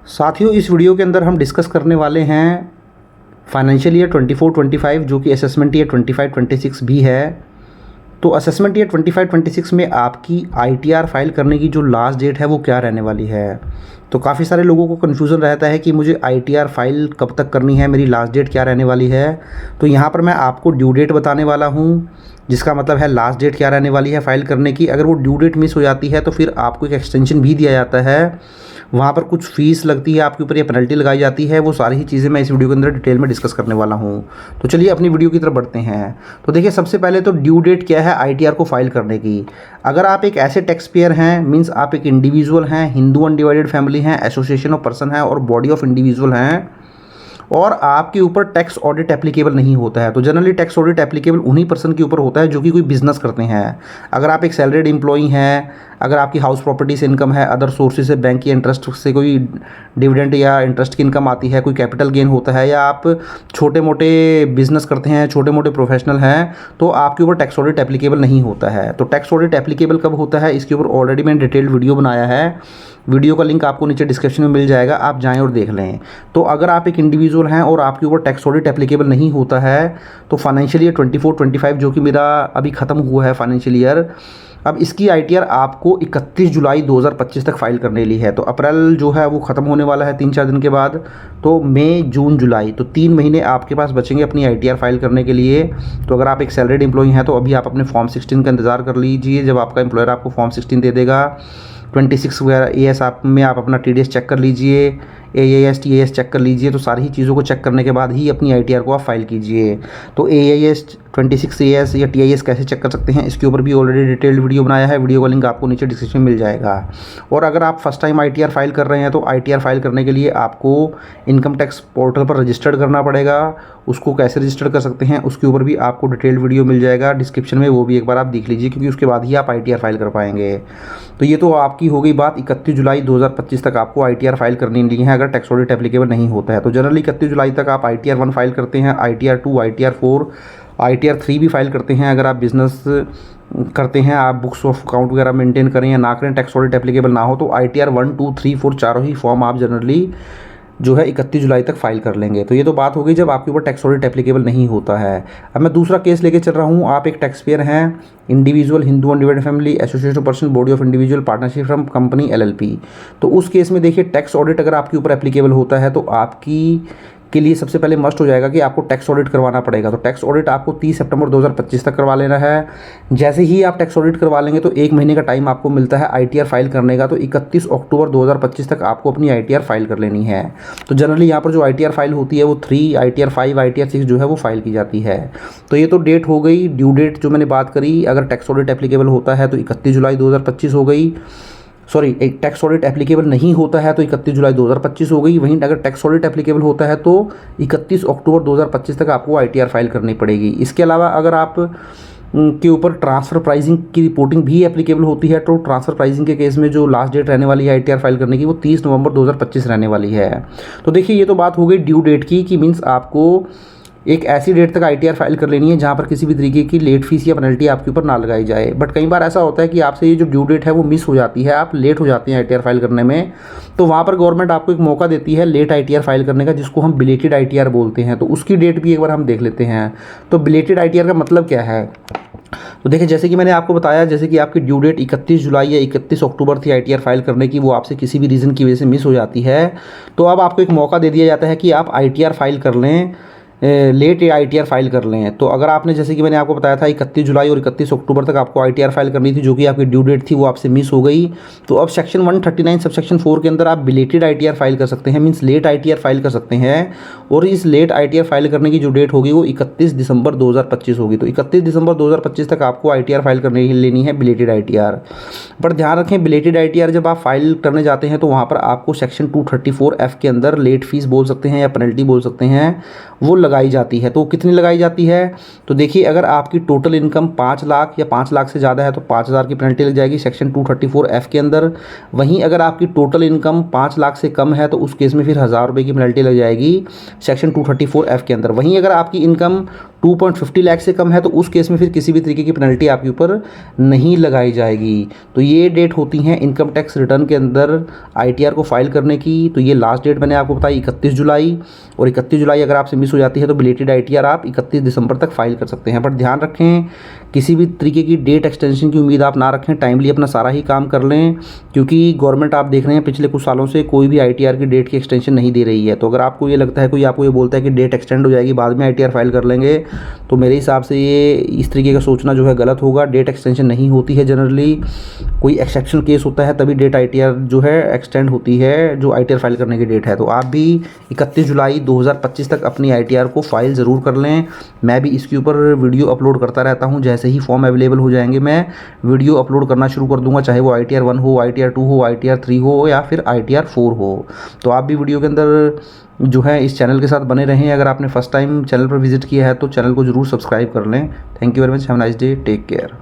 साथियों, इस वीडियो के अंदर हम डिस्कस करने वाले हैं फाइनेंशियल ईयर 24-25 जो कि असेसमेंट ईयर 25-26 भी है। तो असेसमेंट ईयर 25-26 में आपकी आईटीआर फाइल करने की जो लास्ट डेट है वो क्या रहने वाली है। तो काफ़ी सारे लोगों को कन्फ्यूज़न रहता है कि मुझे आईटीआर फाइल कब तक करनी है, मेरी लास्ट डेट क्या रहने वाली है। तो यहाँ पर मैं आपको ड्यू डेट बताने वाला हूँ, जिसका मतलब है लास्ट डेट क्या रहने वाली है फ़ाइल करने की। अगर वो ड्यू डेट मिस हो जाती है तो फिर आपको एक एक्सटेंशन भी दिया जाता है, वहाँ पर कुछ फ़ीस लगती है आपके ऊपर या पेनल्टी लगाई जाती है। वो सारी ही चीज़ें मैं इस वीडियो के अंदर डिटेल में डिस्कस करने वाला हूँ। तो चलिए अपनी वीडियो की तरफ बढ़ते हैं। तो देखिए, सबसे पहले तो ड्यू डेट क्या है आईटीआर को फाइल करने की। अगर आप एक ऐसे टैक्स पेयर हैं, मीन्स आप एक इंडिविजुअल हैं, हिंदू अनडिवाइडेड फैमिली हैं, एसोसिएशन ऑफ पर्सन है और बॉडी ऑफ इंडिविजुअल हैं, और आपके ऊपर टैक्स ऑडिट एप्लीकेबल नहीं होता है। तो जनरली टैक्स ऑडिट एप्लीकेबल उन्हीं पर्सन के ऊपर होता है जो कि कोई बिजनेस करते हैं। अगर आप एक सैलरीड एम्प्लॉई हैं, अगर आपकी हाउस प्रॉपर्टी से इनकम है, अदर सोर्सेज से बैंक या इंटरेस्ट से कोई डिविडेंड या इंटरेस्ट की इनकम आती है, कोई कैपिटल गेन होता है, या आप छोटे मोटे बिजनेस करते हैं, छोटे मोटे प्रोफेशनल हैं, तो आपके ऊपर टैक्स ऑडिट एप्लीकेबल नहीं होता है। तो टैक्स ऑडिट एप्लीकेबल कब होता है, इसके ऊपर ऑलरेडी मैंने डिटेल्ड वीडियो बनाया है। वीडियो का लिंक आपको नीचे डिस्क्रिप्शन में मिल जाएगा, आप जाएं और देख लें। तो अगर आप एक इंडिविजुअल हैं और आपके ऊपर टैक्स ऑडिट एप्लीकेबल नहीं होता है, तो फाइनेंशियल ईयर 24-25 जो कि मेरा अभी ख़त्म हुआ है फाइनेंशियल ईयर, अब इसकी आईटीआर आपको 31 जुलाई 2025 तक फाइल करने ली है। तो अप्रैल जो है वो ख़त्म होने वाला है 3-4 दिन के बाद। तो मई, जून, जुलाई, तो 3 महीने आपके पास बचेंगे अपनी आईटीआर फाइल करने के लिए। तो अगर आप एक सैलरीड एम्प्लॉई हैं तो अभी आप अपने फॉर्म 16 का इंतज़ार कर लीजिए, जब आपका एम्प्लॉयर आपको फॉर्म 16 दे देगा। 26 वगैरह एएस आप में आप अपना टीडीएस चेक कर लीजिए, एएएस टीएएस चेक कर लीजिए। तो सारी ही चीज़ों को चेक करने के बाद ही अपनी आईटीआर को आप फाइल कीजिए। तो एएएस 26 एएस या टीआईएस कैसे चेक कर सकते हैं, इसके ऊपर भी ऑलरेडी डिटेल्ड वीडियो बनाया है। वीडियो का लिंक आपको नीचे डिस्क्रिप्शन में मिल जाएगा। और अगर आप फर्स्ट टाइम आईटीआर फाइल कर रहे हैं तो आईटीआर फाइल करने के लिए आपको इनकम टैक्स पोर्टल पर रजिस्टर्ड करना पड़ेगा। उसको कैसे रजिस्टर्ड कर सकते हैं उसके ऊपर भी आपको डिटेल्ड वीडियो मिल जाएगा डिस्क्रिप्शन में, वो भी एक बार आप देख लीजिए, क्योंकि उसके बाद ही आप आईटीआर फाइल कर पाएंगे। तो ये तो आपकी हो गई बात, 31 जुलाई 2025 तक आपको आईटीआर फाइल करनी ली है अगर टैक्स ऑडिट एप्लीकेबल नहीं होता है। तो जनरली 31 जुलाई तक आप आईटीआर 1 फाइल करते हैं, आईटीआर 2, आईटीआर 4, आईटीआर 3 भी फाइल करते हैं अगर आप बिजनेस करते हैं, आप बुक्स ऑफ अकाउंट वगैरह मेंटेन करें या ना करें, टैक्स ऑडिट एप्लीकेबल ना हो, तो आईटीआर 1, 2, 3, 4 चारों ही फॉर्म आप जनरली जो है 31 जुलाई तक फाइल कर लेंगे। तो ये तो बात हो गई जब आपके ऊपर टैक्स ऑडिट एप्लीकेबल नहीं होता है। अब मैं दूसरा केस लेके चल रहा हूँ। आप एक टैक्स पेयर हैं, individual, Hindu undivided family, association of person, body of individual, partnership from company, LLP. तो उस केस में देखिए, टैक्स ऑडिट अगर आपके ऊपर एप्लीकेबल होता है तो आपकी के लिए सबसे पहले मस्ट हो जाएगा कि आपको टैक्स ऑडिट करवाना पड़ेगा। तो टैक्स ऑडिट आपको 30 सितंबर 2025 तक करवा लेना है। जैसे ही आप टैक्स ऑडिट करवा लेंगे तो 1 महीने का टाइम आपको मिलता है आईटीआर फाइल करने का। तो 31 अक्टूबर 2025 तक आपको अपनी आईटीआर फाइल कर लेनी है। तो जनरली यहाँ पर जो आईटीआर फाइल होती है वो 3, आईटीआर 5, आईटीआर 6 जो है वो फाइल की जाती है। तो ये तो डेट हो गई, ड्यू डेट जो मैंने बात करी। अगर टैक्स ऑडिट एप्लीकेबल होता है तो 31 जुलाई 2025 हो गई। सॉरी, एक टैक्स ऑडिट एप्लीकेबल नहीं होता है तो 31 जुलाई 2025 हो गई। वहीं अगर टैक्स ऑडिट एप्लीकेबल होता है तो 31 अक्टूबर 2025 तक आपको आईटीआर फाइल करनी पड़ेगी। इसके अलावा अगर आप के ऊपर ट्रांसफ़र प्राइसिंग की रिपोर्टिंग भी एप्लीकेबल होती है तो ट्रांसफ़र प्राइसिंग के केस में जो लास्ट डेट रहने वाली है आईटीआर फाइल करने की वो 30 नवंबर 2025 रहने वाली है। तो देखिए, ये तो बात हो गई ड्यू डेट की मीन्स आपको एक ऐसी डेट तक आईटीआर फाइल कर लेनी है जहाँ पर किसी भी तरीके की लेट फीस या पेनल्टी आपके ऊपर ना लगाई जाए। बट कई बार ऐसा होता है कि आपसे ये जो ड्यू डेट है वो मिस हो जाती है, आप लेट हो जाते हैं आईटीआर फाइल करने में। तो वहाँ पर गवर्नमेंट आपको एक मौका देती है लेट आईटीआर फाइल करने का, जिसको हम बिलेटेड आईटीआर बोलते हैं। तो उसकी डेट भी एक बार हम देख लेते हैं। तो बिलेटेड आईटीआर का मतलब क्या है, तो देखिए, जैसे कि मैंने आपको बताया, जैसे कि आपकी ड्यू डेट 31 जुलाई या 31 अक्टूबर थी आईटीआर फाइल करने की, वो आपसे किसी भी रीज़न की वजह से मिस हो जाती है, तो अब आपको एक मौका दे दिया जाता है कि आप आईटीआर फाइल कर लें, लेट आईटीआर फाइल कर लें। तो अगर आपने, जैसे कि मैंने आपको बताया था, 31 जुलाई और 31 अक्टूबर तक आपको आईटीआर फाइल करनी थी, जो कि आपकी ड्यू डेट थी, वो आपसे मिस हो गई। तो अब सेक्शन 139 सबसेक्शन 4 के अंदर आप बिलेटेड आईटीआर फाइल कर सकते हैं, मीन्स लेट आईटीआर फाइल कर सकते हैं। और इस लेट आईटीआर फाइल करने की जो डेट होगी वो 31 दिसंबर 2025 होगी। तो 31 दिसंबर 2025 तक आपको आईटीआर फाइल करने की लेनी है बिलेटेड आईटीआर। पर ध्यान रखें, बिलेटेड आईटीआर जब आप फाइल करने जाते हैं तो वहाँ पर आपको सेक्शन 234F के अंदर लेट फीस बोल सकते हैं या पेनल्टी बोल सकते हैं, वो लगाई जाती है। तो कितनी लगाई जाती है, तो देखिए, अगर आपकी टोटल इनकम 5 लाख या 5 लाख से ज़्यादा है तो 5,000 की पेनल्टी लग जाएगी सेक्शन 234F के अंदर। वहीं अगर आपकी टोटल इनकम 5 लाख से कम है तो उस केस में फिर 1,000 रुपये की पेनल्टी लग जाएगी सेक्शन 234F के अंदर। वहीं अगर आपकी इनकम 2.50 लाख से कम है तो उस केस में फिर किसी भी तरीके की पेनल्टी आपके ऊपर नहीं लगाई जाएगी। तो ये डेट होती हैं इनकम टैक्स रिटर्न के अंदर आईटीआर को फाइल करने की। तो ये लास्ट डेट मैंने आपको बताई 31 जुलाई, और 31 जुलाई अगर आपसे मिस हो जाती है तो बिलेटेड आईटीआर आप 31 दिसंबर तक फाइल कर सकते हैं। बट ध्यान रखें, किसी भी तरीके की डेट एक्सटेंशन की उम्मीद आप ना रखें, टाइमली अपना सारा ही काम कर लें, क्योंकि गवर्नमेंट आप देख रहे हैं पिछले कुछ सालों से कोई भी आईटीआर की डेट की एक्सटेंशन नहीं दे रही है। तो अगर आपको ये लगता है, कोई आपको ये बोलता है कि डेट एक्सटेंड हो जाएगी बाद में आईटीआर फाइल कर लेंगे, तो मेरे हिसाब से ये इस तरीके का सोचना जो है गलत होगा। डेट एक्सटेंशन नहीं होती है जनरली, कोई एक्सेप्शनल केस होता है तभी डेट आईटीआर जो है एक्सटेंड होती है, जो आईटीआर फाइल करने की डेट है। तो आप भी 31 जुलाई 2025 तक अपनी आईटीआर को फाइल ज़रूर कर लें। मैं भी इसके ऊपर वीडियो अपलोड करता रहता हूं, जैसे ही फॉर्म अवेलेबल हो जाएंगे मैं वीडियो अपलोड करना शुरू कर दूंगा, चाहे वो आईटीआर 1 हो, आईटीआर 2 हो, आईटीआर 3 हो या फिर आईटीआर 4 हो। तो आप भी वीडियो के अंदर जो है इस चैनल के साथ बने रहें। अगर आपने फर्स्ट टाइम चैनल पर विजिट किया है तो चैनल को ज़रूर सब्सक्राइब कर लें। Thank you very much, have a nice day, take care.